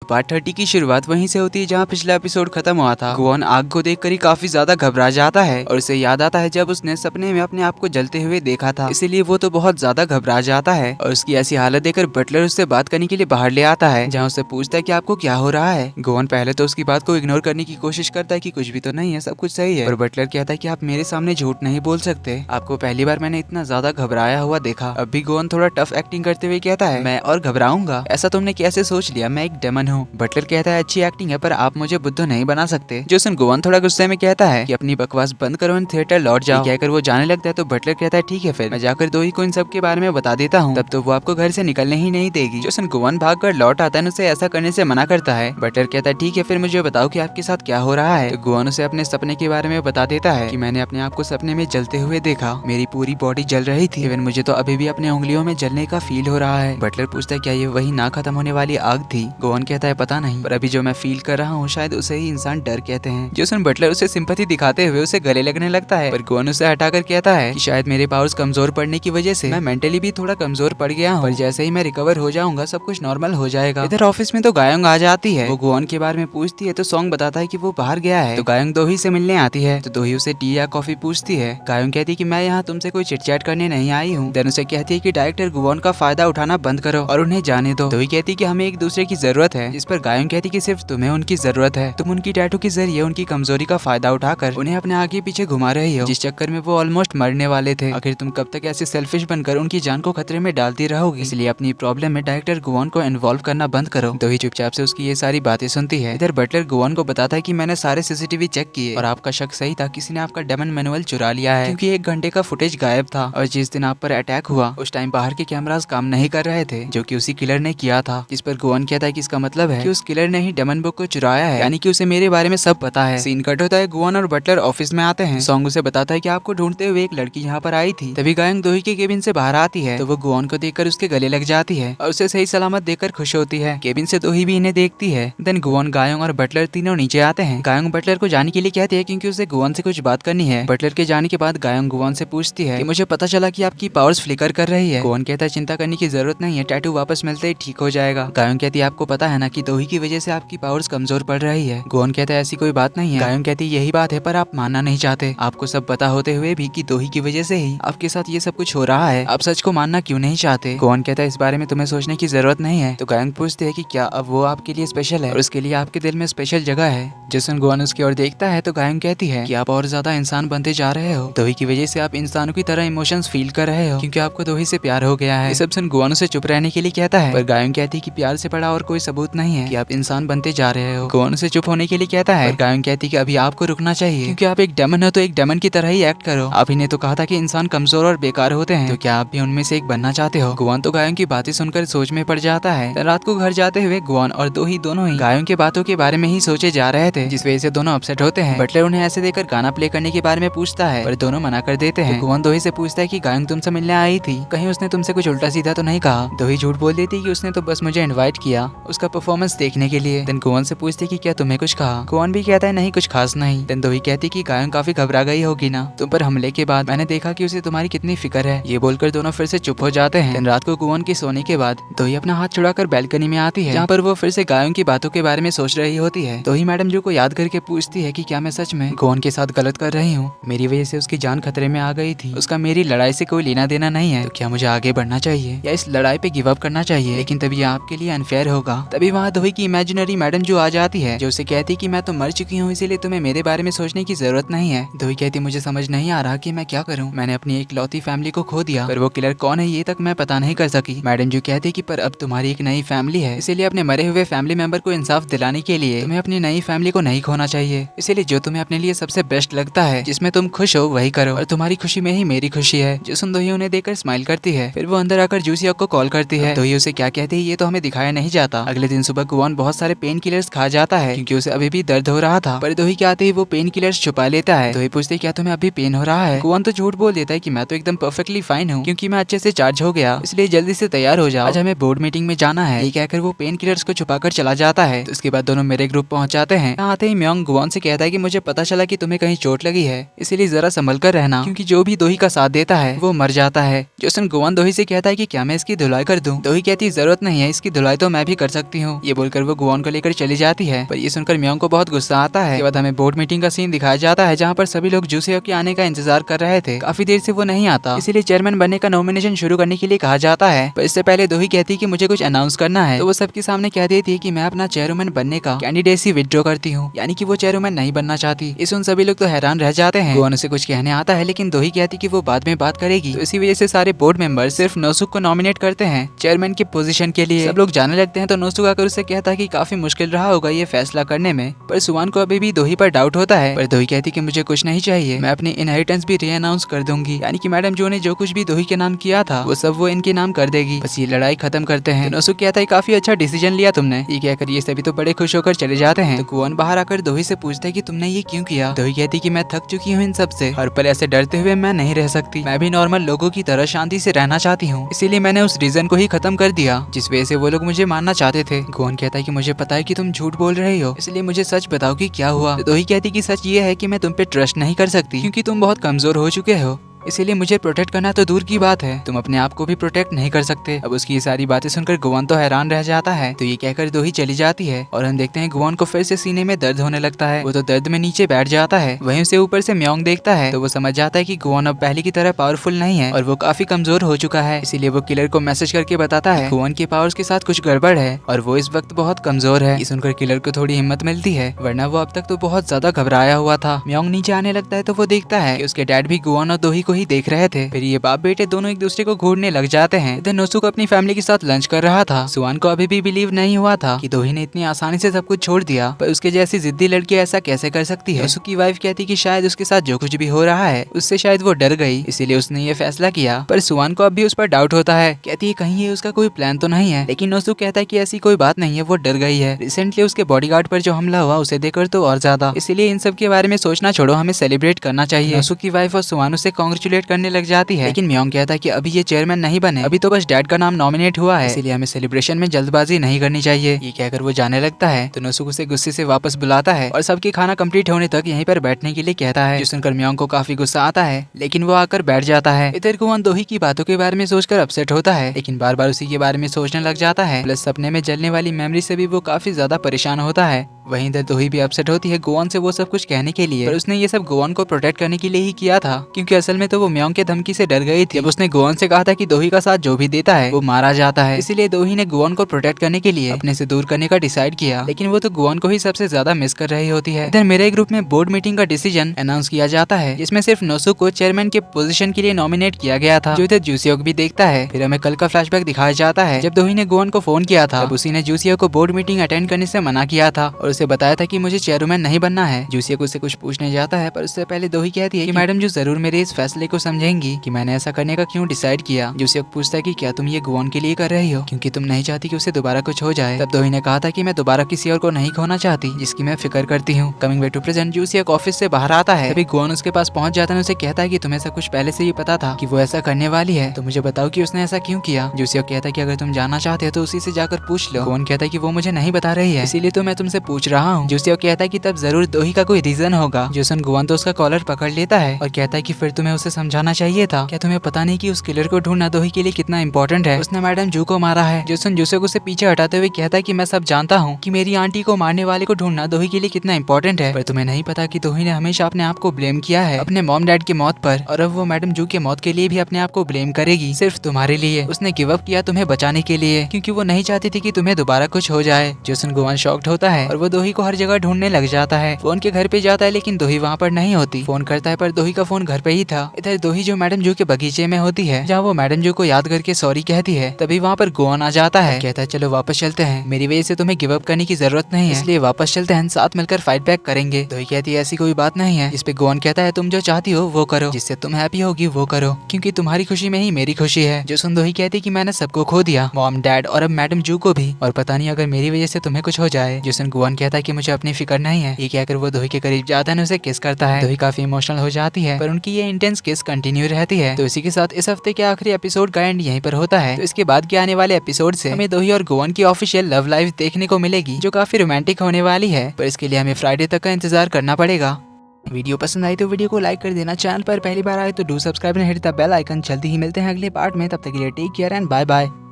Part 30 की शुरुआत वहीं से होती है जहाँ पिछला एपिसोड खत्म हुआ था। गुआन आग को देखकर ही काफी ज्यादा घबरा जाता है और उसे याद आता है जब उसने सपने में अपने आप को जलते हुए देखा था, इसीलिए वो तो बहुत ज्यादा घबरा जाता है और उसकी ऐसी हालत देखकर बटलर उससे बात करने के लिए बाहर ले आता है, जहाँ उससे पूछता है कि आपको क्या हो रहा है। गुआन पहले तो उसकी बात को इग्नोर करने की कोशिश करता है कि कुछ भी तो नहीं है, सब कुछ सही है। और बटलर कहता है कि आप मेरे सामने झूठ नहीं बोल सकते, आपको पहली बार मैंने इतना ज्यादा घबराया हुआ देखा। अब भी गुआन थोड़ा टफ एक्टिंग करते हुए कहता है, मैं और घबराऊंगा? ऐसा तुमने कैसे सोच लिया? मैं एक डेमन हूँ। बटलर कहता है, अच्छी एक्टिंग है पर आप मुझे बुद्धू नहीं बना सकते। जो सुन गुआन थोड़ा गुस्से में कहता है कि अपनी बकवास बंद करो और थिएटर लौट जाओ। कहकर वो जाने लगता है तो बटलर कहता है, ठीक है फिर मैं जाकर दोही को इन सब के बारे में बता देता हूँ, तब तो वो आपको घर से निकलने ही नहीं देगी। जो सुन गुआन भाग कर लौट आता है, उसे ऐसा करने से मना करता है। बटलर कहता है, ठीक है फिर मुझे बताओ कि आपके साथ क्या हो रहा है। तो गुआन उसे अपने सपने के बारे में बता देता है कि मैंने अपने आप को सपने में जलते हुए देखा, मेरी पूरी बॉडी जल रही थी, इवन मुझे तो अभी भी अपने उंगलियों में जलने का फील हो रहा है। बटलर पूछता है, क्या ये वही ना खत्म होने वाली आग थी? गुआन कहता है, पता नहीं, पर अभी जो मैं फील कर रहा हूँ शायद उसे ही इंसान डर कहते हैं। जो सुन बटलर उसे सिंपैथी दिखाते हुए उसे गले लगने लगता है, पर गुआन उसे हटाकर कहता है कि शायद मेरे पावर्स कमजोर पड़ने की वजह से मैं मेंटली भी थोड़ा कमजोर पड़ गया हूँ, पर जैसे ही मैं रिकवर हो जाऊंगा सब कुछ नॉर्मल हो जाएगा। इधर ऑफिस में तो गायोंग आ जाती है, वो गुआन के बारे में पूछती है तो सॉन्ग बताता है कि वो बाहर गया है। तो गायोंग दोही से मिलने आती है, तो दोही उसे टी या कॉफी पूछती है। गायोंग कहती है कि मैं यहाँ तुमसे कोई चिटचैट करने नहीं आई हूँ। देन उसे कहती है कि डायरेक्टर गुआन का फायदा उठाना बंद करो और उन्हें जाने दो। दोही कहती है कि हमें एक दूसरे की जरूरत है, जिस पर गायोंग कहती है कि सिर्फ तुम्हें उनकी जरूरत है, तुम उनकी टैटू के जरिए उनकी कमजोरी का फायदा उठाकर उन्हें अपने आगे पीछे घुमा रही हो, जिस चक्कर में वो ऑलमोस्ट मरने वाले थे। आखिर तुम कब तक ऐसे सेल्फिश बनकर उनकी जान को खतरे में डालती रहोगी? इसलिए अपनी प्रॉब्लम में डायरेक्टर गुआन को इन्वॉल्व करना बंद करो। दोही चुपचाप से उसकी ये सारी बातें सुनती है। इधर बटलर गुआन को बताता है कि मैंने सारे सीसीटीवी चेक किए और आपका शक सही था, किसी ने आपका डेमन मैनुअल चुरा लिया है, क्योंकि 1 घंटे का फुटेज गायब था और जिस दिन आप पर अटैक हुआ उस टाइम बाहर के कैमरास काम नहीं कर रहे थे, जो कि उसी किलर ने किया था। जिस पर गुआन कहता है कि इसका मतलब है कि उस किलर ने ही डेमन बुक को चुराया है, यानी कि उसे मेरे बारे में सब पता है। सीन कट होता है, गुआन और बटलर ऑफिस में आते हैं। सॉन्ग उसे बताता है कि आपको ढूंढते हुए एक लड़की यहाँ पर आई थी। तभी गायोंग दोही के केबिन से बाहर आती है, तो वो गुआन को देखकर उसके गले लग जाती है और उसे सही सलामत देखकर खुश होती है। केबिन से दोही भी इन्हें देखती है। देन गुआन, गायोंग और बटलर तीनों नीचे आते हैं। गायोंग बटलर को जाने के लिए कहती है क्योंकि उसे गुआन से कुछ बात करनी है। बटलर के जाने के बाद गायोंग गुआन से पूछती है कि मुझे पता चला कि आपकी पावर्स फ्लिकर कर रही है। गुआन कहता है, चिंता करने की जरूरत नहीं है, टैटू वापस मिलते ही ठीक हो जाएगा। गायोंग कहती है, आपको पता है ना कि दोही की वजह से आपकी पावर्स कमजोर पड़ रही है। गुआन कहता है, ऐसी कोई बात नहीं है। गायोंग कहती है, यही बात है पर आप मानना नहीं चाहते। आपको सब पता होते हुए भी कि दोही की वजह से ही आपके साथ ये सब कुछ हो रहा है, आप सच को मानना क्यों नहीं चाहते? गुआन कहता है, इस बारे में तुम्हें सोचने की जरूरत नहीं है। तो गायोंग पूछते है कि क्या अब वो आपके लिए स्पेशल है और उसके लिए आपके दिल में स्पेशल जगह है? जिसन गुआन उसकी ओर देखता है तो गायोंग कहती है कि आप और ज्यादा इंसान बनते जा रहे हो, दोही की वजह से आप इंसानों की तरह इमोशंस फील कर रहे हो, क्योंकि आपको दोही से प्यार हो गया है। ये सब सुन गुआन उसे चुप रहने के लिए कहता है, पर गायोंग कहती है कि प्यार से बड़ा और कोई सबूत नहीं है कि आप इंसान बनते जा रहे हो। गुआन उसे चुप होने के लिए कहता है, पर गायोंग कहती है कि अभी आपको रुकना चाहिए, क्योंकि आप एक डेमन हो तो एक डेमन की तरह ही एक्ट करो। आप ही ने तो कहा था कि इंसान कमजोर और बेकार होते हैं, तो क्या आप भी उनमें से एक बनना चाहते हो? गुआन तो गायोंग की बातें सुनकर सोच में पड़ जाता है। रात को घर जाते हुए गुआन और दोही दोनों ही गायोंग की बातों के बारे में ही सोचे जा रहे थे, जिस वजह से दोनों अपसेट होते हैं। बटलर उन्हें ऐसे देखकर गाना प्ले करने के बारे में पूछता है, पर दोनों मना कर देते हैं। तो गुआन दोही से पूछता है कि गायोंग तुमसे मिलने आई थी, कहीं उसने तुमसे कुछ उल्टा सीधा तो नहीं कहा? दोही झूठ बोल देती है कि उसने तो बस मुझे इनवाइट किया उसका परफॉर्मेंस देखने के लिए। देन गुआन से पूछती है कि क्या तुम्हें कुछ कहा? गुआन भी कहता है, नहीं कुछ खास नहीं। देन दोही कहती है कि गायोंग काफी घबरा गई होगी ना, तुम पर हमले के बाद मैंने देखा कि उसे तुम्हारी कितनी फिक्र है। ये बोलकर दोनों फिर से चुप हो जाते हैं। रात को गुआन के सोने के बाद दोही अपना हाथ छुड़ाकर बैल्कनी में आती है, जहाँ पर वो फिर से गायोंग की बातों के बारे में सोच रही होती है। दोही मैडम जो को याद करके पूछती है कि क्या मैं सच में गुआन के साथ गलत कर रही हूँ? मेरी वजह से उसकी जान खतरे में आ गई थी, उसका मेरी लड़ाई से कोई लेना देना नहीं है, तो क्या मुझे आगे बढ़ना चाहिए या इस लड़ाई पे गिव अप करना चाहिए? लेकिन तभी आपके लिए अनफेयर होगा। तभी वहाँ दोही की इमेजिनरी मैडम जो आ जाती है, जो उसे कहती कि मैं तो मर चुकी हूँ, इसीलिए तुम्हें मेरे बारे में सोचने की जरूरत नहीं है। दोही कहती, मुझे समझ नहीं आ रहा कि मैं क्या करूँ, मैंने अपनी एक लौती फैमिली को खो दिया, पर वो किलर कौन है ये तक मैं पता नहीं कर सकी। मैडम जो कहती कि पर अब तुम्हारी एक नई फैमिली है, इसीलिए अपने मरे हुए फैमिली मेंबर को इंसाफ दिलाने के लिए तुम्हें अपनी नई फैमिली को नहीं खोना चाहिए। इसीलिए जो तुम्हें अपने लिए सबसे बेस्ट लगता है, जिसमें तुम खुश हो, वही करो, और तुम्हारी खुशी में ही मेरी खुशी है। जिसन दोही उन्हें देखकर स्माइल करती है। फिर वो अंदर आकर जूसिया को कॉल करती है। दोही उसे क्या कहती है ये तो हमें दिखाया नहीं जाता। अगले दिन सुबह गुआन बहुत सारे पेन किलर्स खा जाता है, क्योंकि उसे अभी भी दर्द हो रहा था, पर दोही के आते ही वो पेन किलर्स छुपा लेता है। दोही पूछती है, क्या तुम्हें अभी पेन हो रहा है? गुआन तो झूठ बोल देता है कि मैं तो एकदम परफेक्टली फाइन हूँ, क्योंकि मैं अच्छे से चार्ज हो गया, इसलिए जल्दी से तैयार हो जाओ, आज हमें बोर्ड मीटिंग में जाना है। ये कहकर वो पेन किलर्स को छुपाकर चला जाता है। तो उसके बाद दोनों मेरे ग्रुप पहुंच जाते हैं। यहाँ आते ही म्योंग गुआन से कहता है कि मुझे पता चला कि तुम्हें कहीं चोट लगी है, इसीलिए जरा संभल कर रहना, क्योंकि जो भी दोही का साथ देता है वो मर जाता है। जोसन गुआन दोही से कहता है कि क्या मैं इसकी धुलाई कर दूं? दोही कहती है, जरूरत नहीं है, इसकी धुलाई तो मैं भी कर सकती हूँ। हूँ। ये बोलकर वो गुआन को लेकर चली जाती है, पर ये सुनकर म्योंग को बहुत गुस्सा आता है। इसके बाद हमें बोर्ड मीटिंग का सीन दिखाया जाता है जहाँ पर सभी लोग जूसेओ के आने का इंतजार कर रहे थे। काफी देर से वो नहीं आता, इसीलिए चेयरमैन बनने का नॉमिनेशन शुरू करने के लिए कहा जाता है। पर इससे पहले दोही कहती है कि मुझे कुछ अनाउंस करना है, तो वो सबके सामने कह देती है कि मैं अपना चेयरमैन बनने का कैंडिडेसी विथड्रॉ करती हूँ, यानी कि वो चेयरमैन नहीं बनना चाहती। इस उन सभी लोग तो हैरान रह जाते हैं। गुआन उसे कुछ कहने आता है, लेकिन दोही कहती कि वो बाद में बात करेगी। तो इसी वजह से सारे बोर्ड मेंबर सिर्फ नोसुक को नॉमिनेट करते हैं चेयरमैन की पोजीशन के लिए। सब लोग जाने लगते हैं तो नोसुक आकर उससे कहता है कि काफी मुश्किल रहा होगा ये फैसला करने में, पर सुवान को अभी भी दोही पर डाउट होता है। पर दोही कहती कि मुझे कुछ नहीं चाहिए, मैं अपनी इनहेरिटेंस भी री अनाउंस कर दूंगी, यानी कि मैडम जो ने जो कुछ भी दोही के नाम किया था वो सब वो इनके नाम कर देगी। बस ये लड़ाई खत्म करते हैं। तो नोसुक कहता है काफी अच्छा डिसीजन लिया तुमने। ये कहकर ये सभी तो बड़े खुश होकर चले जाते हैं। तो गुआन बाहर आकर दोही से पूछता है कि तुमने ये क्यों किया। दोही कहती कि मैं थक चुकी हूँ इन सब से, हर पल ऐसे डरते हुए मैं नहीं रह सकती। मैं भी नॉर्मल लोगों की तरह शांति से रहना चाहती हूँ, इसीलिए मैंने उस रीजन को ही खत्म कर दिया जिस वजह से वो लोग मुझे मारना चाहते थे। गुआन कहता है कि मुझे पता है कि तुम झूठ बोल रही हो, इसलिए मुझे सच बताओ कि क्या हुआ। तो दोही कहती कि सच ये है कि मैं तुम पे ट्रस्ट नहीं कर सकती, क्योंकि तुम बहुत कमजोर हो चुके हो, इसीलिए मुझे प्रोटेक्ट करना तो दूर की बात है, तुम अपने आप को भी प्रोटेक्ट नहीं कर सकते। अब उसकी ये सारी बातें सुनकर गुआन तो हैरान रह जाता है। तो ये कहकर दोही चली जाती है और हम देखते हैं गुआन को फिर से सीने में दर्द होने लगता है। वो तो दर्द में नीचे बैठ जाता है। वहीं उसे ऊपर से म्योंग देखता है तो वो समझ जाता है कि गुआन अब पहले की तरह पावरफुल नहीं है और वो काफी कमजोर हो चुका है। इसीलिए वो किलर को मैसेज करके बताता है गुआन के पावर्स के साथ कुछ गड़बड़ है और वो इस वक्त बहुत कमजोर है। ये सुनकर किलर को थोड़ी हिम्मत मिलती है, वरना वो अब तक तो बहुत ज्यादा घबराया हुआ था। म्योंग नीचे आने लगता है तो वो देखता है कि उसके डैड भी गुआन और दोही को ही देख रहे थे। फिर ये बाप बेटे दोनों एक दूसरे को घूरने लग जाते हैं। इधर नोसुक अपनी फैमिली के साथ लंच कर रहा था। सुवान को अभी भी बिलीव नहीं हुआ था कि दोही ने इतनी आसानी से सब कुछ छोड़ दिया, पर उसके जैसी जिद्दी लड़की ऐसा कैसे कर सकती है। नोसुक की वाइफ कहती कि शायद उसके साथ जो कुछ भी हो रहा है उससे शायद वो डर गई, इसीलिए उसने ये फैसला किया। पर सुवान को अब भी उस पर डाउट होता है, कहती है कहीं ये उसका कोई प्लान तो नहीं है। लेकिन नोसुक कहता है कि ऐसी कोई बात नहीं है, वो डर गई है। रिसेंटली उसके बॉडीगार्ड पर जो हमला हुआ उसे देखकर तो और ज्यादा, इसलिए इन सब के बारे में सोचना छोड़ो, हमें सेलिब्रेट करना चाहिए। नोसुक की वाइफ और सुवान उसे कांग्रेचुलेट करने लग जाती है, लेकिन म्योंग कहता है कि अभी ये चेयरमैन नहीं बने, अभी तो बस डैड का नाम नॉमिनेट हुआ है, इसीलिए हमें सेलिब्रेशन में जल्दबाजी नहीं करनी चाहिए। ये कहकर वो जाने लगता है तो नोसुक उसे गुस्से से वापस बुलाता है और सबके खाना कंप्लीट होने तक यहीं पर बैठने के लिए कहता है। जो सुनकर म्योंग को काफी गुस्सा आता है, लेकिन वो आकर बैठ जाता है। इधर गुआन दोही की बातों के बारे में सोचकर अपसेट होता है, लेकिन बार बार उसी के बारे में सोचने लग जाता है। प्लस सपने में जलने वाली मेमोरी से भी वो काफी ज्यादा परेशान होता है। वहीं इधर दोही भी अपसेट होती है गुआन से वो सब कुछ कहने के लिए, पर उसने ये सब गुआन को प्रोटेक्ट करने के लिए ही किया था, क्योंकि असल में तो वो म्योंग के धमकी से डर गई थी। जब उसने गुआन से कहा था कि दोही का साथ जो भी देता है वो मारा जाता है, इसीलिए दोही ने गुआन को प्रोटेक्ट करने के लिए अपने से दूर करने का डिसाइड किया, लेकिन वो तो गुआन को ही सबसे ज्यादा मिस कर रही होती है। इधर मेरे ग्रुप में बोर्ड मीटिंग का डिसीजन अनाउंस किया जाता है, जिसमें सिर्फ नोसुक को चेयरमैन के पोजीशन के लिए नॉमिनेट किया गया था, जो इधर जूसियोक भी देखता है। फिर हमें कल का फ्लैशबैक दिखाया जाता है जब दोही ने गुआन को फोन किया था, तब उसी ने जूसियोक को बोर्ड मीटिंग अटेंड करने से मना किया था और उसे बताया था कि मुझे चेयरमैन नहीं बनना है। जूसियोक उससे कुछ पूछने जाता है, पर उससे पहले दोही कहती है कि मैडम जो जरूर मेरे इस फैसले को समझेंगी कि मैंने ऐसा करने का क्यों डिसाइड किया। जूसियोक पूछता है कि क्या तुम ये गुआन के लिए कर रही हो, क्योंकि तुम नहीं चाहती कि उसे दोबारा कुछ हो जाए। तब दोही ने कहा था कि मैं दोबारा किसी और को नहीं खोना चाहती जिसकी मैं फिक्र करती हूँ। कमिंग बैक टू प्रेजेंट, जूसियोक ऑफिस से बाहर आता है, तभी गुआन उसके पास पहुंच जाता है। उसे कहता है कि तुम्हें सब कुछ पहले से ही पता था कि वो ऐसा करने वाली है, तो मुझे बताओ कि उसने ऐसा क्यों किया। जूसियोक कहता है कि अगर तुम जानना चाहते हो तो उसी से जाकर पूछ लो। गुआन कहता है कि वो मुझे नहीं बता रही है, इसीलिए तो मैं तुमसे पूछ रहा हूँ। जूसियोक कहता है कि तब जरूर दोही का कोई रीजन होगा। जो सुन गुआन तो उसका कॉलर पकड़ लेता है और कहता है कि फिर तुम्हें उसे समझाना चाहिए था। क्या तुम्हें पता नहीं कि उस किलर को ढूंढना दोही के लिए कितना इंपॉर्टेंट है। उसने मैडम जू को मारा है। जो सुन जूसियोक उसे पीछे हटाते हुए कहता है कि मैं सब जानता हूँ कि मेरी आंटी को मारने वाले को ढूंढना दोही के लिए कितना इंपॉर्टेंट है, पर तुम्हें नहीं पता कि दोही ने हमेशा अपने आप को ब्लेम किया है अपने मॉम डैड की मौत पर, और अब वो मैडम जू के मौत के लिए भी अपने आप को ब्लेम करेगी सिर्फ तुम्हारे लिए। उसने गिव अप किया तुम्हें बचाने के लिए, क्योंकि वो नहीं चाहती थी कि तुम्हें दोबारा कुछ हो जाए। जो सुन गुआन शॉक्ड होता है और वो दोही को हर जगह ढूंढने लग जाता है। फोन के घर पे जाता है, लेकिन दोही वहाँ पर नहीं होती। फोन करता है पर दोही का फोन घर पे ही था। इधर दोही जो मैडम जू के बगीचे में होती है, जहाँ वो मैडम जू को याद करके सॉरी कहती है, तभी वहाँ पर गुआन आ जाता है। कहता है चलो वापस चलते हैं, मेरी वजह से तुम्हें गिव अप करने की जरूरत नहीं है, इसलिए वापस चलते हैं, साथ मिलकर फाइट बैक करेंगे। दोही कहती है ऐसी कोई बात नहीं है, जिस पे गुआन कहता है तुम जो चाहती हो वो करो, जिससे तुम हैप्पी होगी वो करो, क्योंकि तुम्हारी खुशी में ही मेरी खुशी है। जो सुन दोही कहती कि मैंने सबको खो दिया, मॉम डैड और अब मैडम जू को भी, और पता नहीं अगर मेरी वजह से तुम्हें कुछ हो जाए। जो सुन गुआन कहता है कि मुझे अपनी फिक्र नहीं है। ये कहकर वो दोही के करीब जाता है, उसे किस करता है। दोही काफी इमोशनल हो जाती है, पर उनकी ये इंटेंस किस कंटिन्यू रहती है। तो इसी के साथ इस हफ्ते के आखिरी एपिसोड का एंड यहीं पर होता है। तो इसके बाद के आने वाले एपिसोड से हमें दोही और गुआन की ऑफिशियल लव लाइफ देखने को मिलेगी, जो काफी रोमांटिक होने वाली है, पर इसके लिए हमें फ्राइडे तक का इंतजार करना पड़ेगा। वीडियो पसंद आई तो वीडियो को लाइक कर देना, चैनल पर पहली बार आए तो do subscribe and hit the bell icon. जल्दी ही मिलते हैं अगले पार्ट में, तब तक के लिए take care and bye bye.